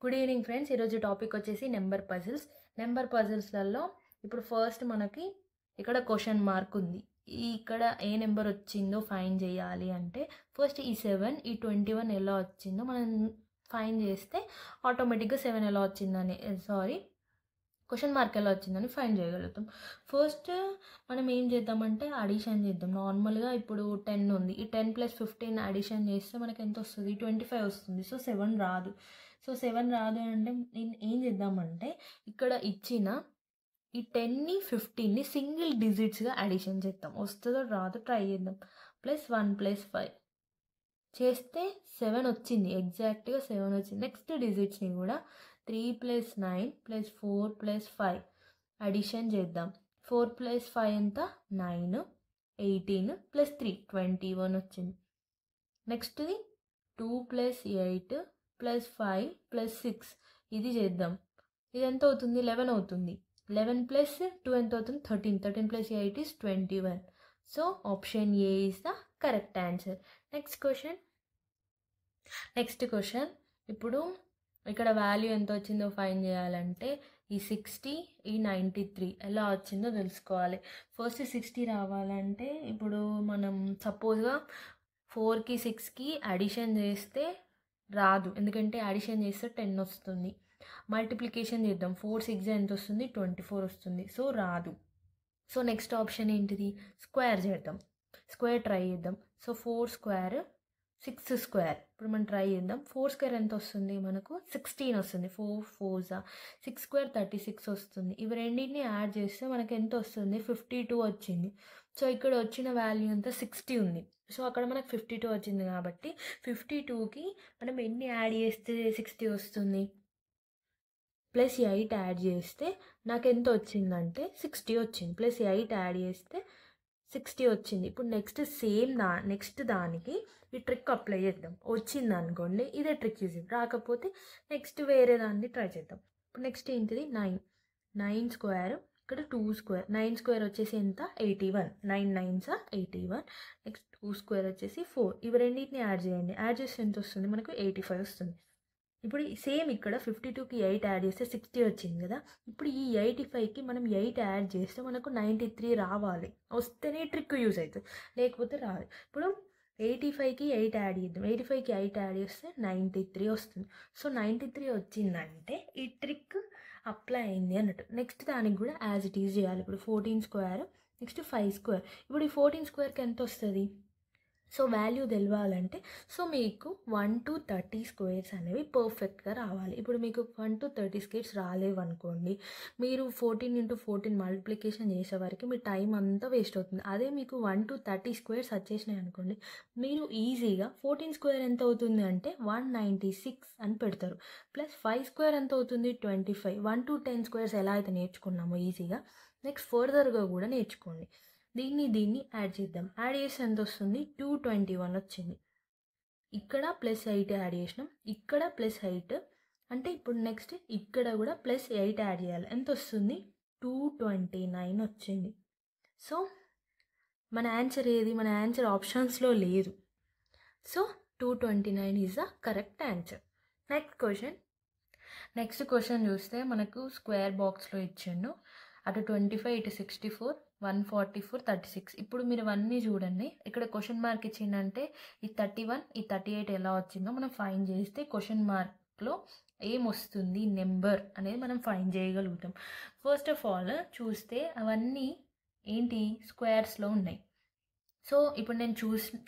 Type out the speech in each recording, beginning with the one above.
Good evening friends. ఈరోజు topic వచ్చేసి number puzzles. Number పజిల్స్లలో ఇప్పుడు ఫస్ట్ మనకి ఇక్కడ క్వశ్చన్ మార్క్ ఉంది. ఇక్కడ ఏ నెంబర్ వచ్చిందో ఫైండ్ చేయాలి అంటే ఫస్ట్ ఈ 7 ఈ 21 ఎలా వచ్చిందో మనం ఫైండ్ చేస్తే ఆటోమేటిక్గా 7 ఎలా వచ్చిందని క్వశ్చన్ మార్క్ ఎలా వచ్చిందని ఫైండ్ చేయగలుగుతాం. ఫస్ట్ మనం ఏం చేద్దామంటే అడిషన్ చేద్దాం. నార్మల్గా ఇప్పుడు 10 ఉంది. ఈ 10 + 15 అడిషన్ చేస్తే మనకి ఎంత వస్తుంది? 25 వస్తుంది. సో 7 రాదు. సో 7 రాదు అంటే నేను ఏం చేద్దామంటే ఇక్కడ ఇచ్చిన ఈ 10ని 15ని సింగిల్ డిజిట్స్గా అడిషన్ చేద్దాం. వస్తుందో రాదో ట్రై చేద్దాం. +1 + 5 చేస్తే 7 వచ్చింది. ఎగ్జాక్ట్గా 7 వచ్చింది. నెక్స్ట్ డిజిట్స్ని కూడా 3 + 9 + 4 + 5 అడిషన్ చేద్దాం. 4 + 5 ఎంత? 9, 18 + 3 21 వచ్చింది. నెక్స్ట్ది 2 + 8 + 5 + 6 ఇది చేద్దాం. ఇది ఎంత అవుతుంది? 11 అవుతుంది. 11 + 2 ఎంత అవుతుంది? 13. 13 + 8 is 21. So option A is the correct answer. Next question ఇప్పుడు ఇక్కడ వాల్యూ ఎంత వచ్చిందో ఫైండ్ చేయాలంటే ఈ 60 ఈ 93 ఎలా వచ్చిందో తెలుసుకోవాలి. ఫస్ట్ 60 రావాలంటే ఇప్పుడు మనం సపోజ్గా 4కి 6కి అడిషన్ చేస్తే రాదు, ఎందుకంటే అడిషన్ చేస్తే 10 వస్తుంది. మల్టిప్లికేషన్ చేద్దాం. 4 6 ఎంత వస్తుంది? 24 వస్తుంది. సో రాదు. సో నెక్స్ట్ ఆప్షన్ ఏంటిది? స్క్వేర్ చేద్దాం. స్క్వేర్ ట్రై చేద్దాం. So 4 square 6 square. ఇప్పుడు మనం ట్రై చేద్దాం. 4 స్క్వేర్ ఎంత వస్తుంది? మనకు 16 వస్తుంది. 4 4 6 స్క్వేర్ 36 వస్తుంది. ఇవి రెండింటిని యాడ్ చేస్తే మనకు ఎంత వస్తుంది? 52 వచ్చింది. సో ఇక్కడ వచ్చిన వాల్యూ అంతా 60 ఉంది. సో అక్కడ మనకు 52 వచ్చింది కాబట్టి 52కి మనం ఎన్ని యాడ్ చేస్తే 60 వస్తుంది? +8 యాడ్ చేస్తే నాకు ఎంత వచ్చిందంటే 60 వచ్చింది. +8 యాడ్ చేస్తే 60 వచ్చింది. ఇప్పుడు నెక్స్ట్ దానికి ఈ ట్రిక్ అప్లై చేద్దాం. వచ్చింది అనుకోండి, ఇదే ట్రిక్ యూజ్ చేద్దాం. రాకపోతే నెక్స్ట్ వేరే దాన్ని ట్రై చేద్దాం. ఇప్పుడు నెక్స్ట్ ఏంటిది? 9 స్క్వేర్ ఇక్కడ 2 స్క్వేర్. 9 స్క్వేర్ వచ్చేసి ఎంత? 81. 9 9s 81. నెక్స్ట్ 2 స్క్వేర్ వచ్చేసి 4. ఇవి రెండింటిని యాడ్ చేయండి. యాడ్ చేస్తే ఎంత వస్తుంది? మనకు 85 వస్తుంది. ఇప్పుడు సేమ్ ఇక్కడ 52కి 8 యాడ్ చేస్తే 60 వచ్చింది కదా. ఇప్పుడు ఈ 85కి మనం 8 యాడ్ చేస్తే మనకు 93 రావాలి. వస్తేనే ట్రిక్ యూజ్ అవుతుంది, లేకపోతే రాదు. ఇప్పుడు 85కి 8 యాడ్ చేద్దాం. 85కి 8 యాడ్ చేస్తే 93 వస్తుంది. సో 93 వచ్చిందంటే ఈ ట్రిక్ అప్లై అయింది అన్నట్టు. నెక్స్ట్ దానికి కూడా యాజ్ ఇట్ ఈజ్ చేయాలి. ఇప్పుడు 14 స్క్వేర్ నెక్స్ట్ 5 స్క్వేర్. ఇప్పుడు ఈ 14 స్క్వేర్కి ఎంత వస్తుంది? సో వాల్యూ తెలవాలంటే మీకు 1 to 30 స్క్వేర్స్ అనేవి పర్ఫెక్ట్గా రావాలి. ఇప్పుడు మీకు 1 to 30 స్క్వేర్స్ రాలేవు అనుకోండి, మీరు 14 × 14 మల్టిప్లికేషన్ చేసే వరకు మీ టైం అంతా వేస్ట్ అవుతుంది. అదే మీకు 1 to 30 స్క్వేర్స్ వచ్చేసినాయి అనుకోండి, మీరు ఈజీగా 14 స్క్వేర్ ఎంత అవుతుంది అంటే 196 అని పెడతారు. +5 స్క్వేర్ ఎంత అవుతుంది? 25. 1 to 10 స్క్వేర్స్ ఎలా అయితే నేర్చుకున్నామో ఈజీగా నెక్స్ట్ ఫర్దర్గా కూడా నేర్చుకోండి. దీన్ని యాడ్ చేద్దాం. యాడ్ చేస్తే ఎంత వస్తుంది? 221 వచ్చింది. ఇక్కడ +8 యాడ్ చేసినాం, ఇక్కడ +8 అంటే ఇప్పుడు నెక్స్ట్ ఇక్కడ కూడా +8 యాడ్ చేయాలి. ఎంత వస్తుంది? 229 వచ్చింది. సో మన ఆన్సర్ ఏది? మన ఆన్సర్ ఆప్షన్స్లో లేదు. So 229 is the correct answer. Next question చూస్తే మనకు స్క్వేర్ బాక్స్లో ఇచ్చిండు. అటు 25 ఇటు 64 144 36. ఇప్పుడు మీరు అవన్నీ చూడండి. ఇక్కడ క్వశ్చన్ మార్క్ ఇచ్చిందంటే ఈ 31 ఈ 38 ఎలా వచ్చిందో మనం ఫైండ్ చేస్తే క్వశ్చన్ మార్క్లో ఏమొస్తుంది నెంబర్ అనేది మనం ఫైండ్ చేయగలుగుతాం. ఫస్ట్ ఆఫ్ ఆల్ చూస్తే అవన్నీ ఏంటి? స్క్వేర్స్లో ఉన్నాయి. సో ఇప్పుడు నేను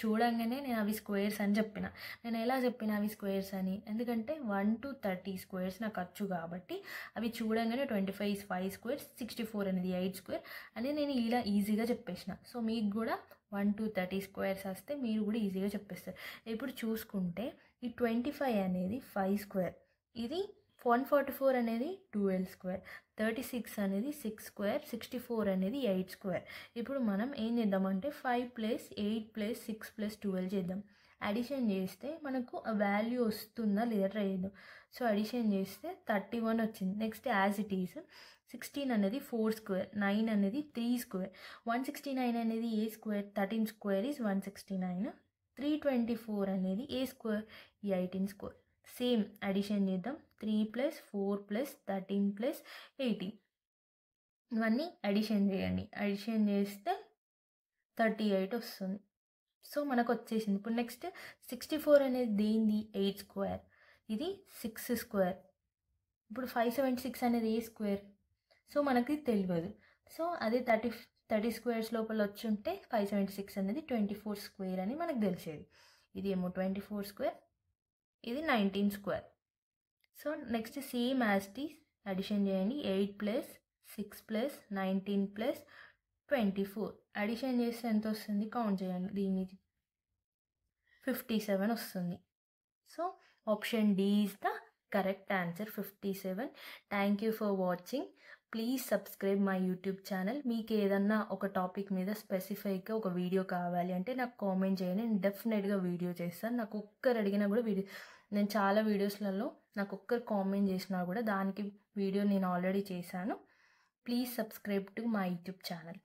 చూడంగానే నేను అవి స్క్వేర్స్ అని చెప్పిన. నేను ఎలా చెప్పిన అవి స్క్వేర్స్ అని? ఎందుకంటే 1 to 30 స్క్వేర్స్ నాకు వచ్చు కాబట్టి అవి చూడంగానే 25 is 5 స్క్వేర్స్, 64 అనేది 8 స్క్వేర్ అని నేను ఇలా ఈజీగా చెప్పేసిన. సో మీకు కూడా 1 to 30 స్క్వేర్స్ వస్తే మీరు కూడా ఈజీగా చెప్పేస్తారు. ఇప్పుడు చూసుకుంటే ఈ 25 అనేది 5 స్క్వేర్, ఇది 144 అనేది 12 స్క్వేర్, 36 అనేది 6 స్క్వేర్, 64 అనేది 8 స్క్వేర్. ఇప్పుడు మనం ఏం చేద్దామంటే 5 + 8 + 6 + 12 చేద్దాం. అడిషన్ చేస్తే మనకు ఆ వాల్యూ వస్తుందా లేదా ట్రై చేద్దాం. సో అడిషన్ చేస్తే 31 వచ్చింది. నెక్స్ట్ యాజ్ ఇట్ ఈస్ 16 అనేది 4 స్క్వేర్, 9 అనేది 3 స్క్వేర్, 169 అనేది ఏ స్క్వేర్, 13 స్క్వేర్ ఈజ్ 169, 324 అనేది ఏ స్క్వేర్, 18 స్క్వేర్. సేమ్ అడిషన్ చేద్దాం. 3 + 4 + 13 + 18 ఇవన్నీ అడిషన్ చేయండి. అడిషన్ చేస్తే 38 వస్తుంది. సో మనకు వచ్చేసింది. ఇప్పుడు నెక్స్ట్ 64 అనేది దేనిది? 8 స్క్వేర్. ఇది 6 స్క్వేర్. ఇప్పుడు 576 అనేది ఏ స్క్వేర్? సో మనకి తెలియదు. సో అదే 30 స్క్వేర్స్ లోపల వచ్చి ఉంటే 576 అనేది 24 స్క్వేర్ అని మనకు తెలిసేది. ఇది ఏమో 24 స్క్వేర్, ఇది 19 square. So next same as these addition చేయండి. 8 + 6 + 19 + 24 అడిషన్ చేస్తే ఎంత వస్తుంది? కౌంట్ చేయండి. దీని 57 వస్తుంది. So option D is the correct answer, 57. Thank you for watching. Please subscribe my YouTube channel. మీకు ఏదన్నా ఒక టాపిక్ మీద స్పెసిఫైక్గా ఒక వీడియో కావాలి అంటే నాకు కామెంట్ చేయండి. నేను డెఫినెట్గా వీడియో చేస్తాను. నాకు ఒక్కరు అడిగినా కూడా నేను చాలా వీడియోస్లలో నాకు ఒక్కరు కామెంట్ చేసినా కూడా దానికి వీడియో నేను ఆల్రెడీ చేశాను. Please subscribe to my YouTube channel.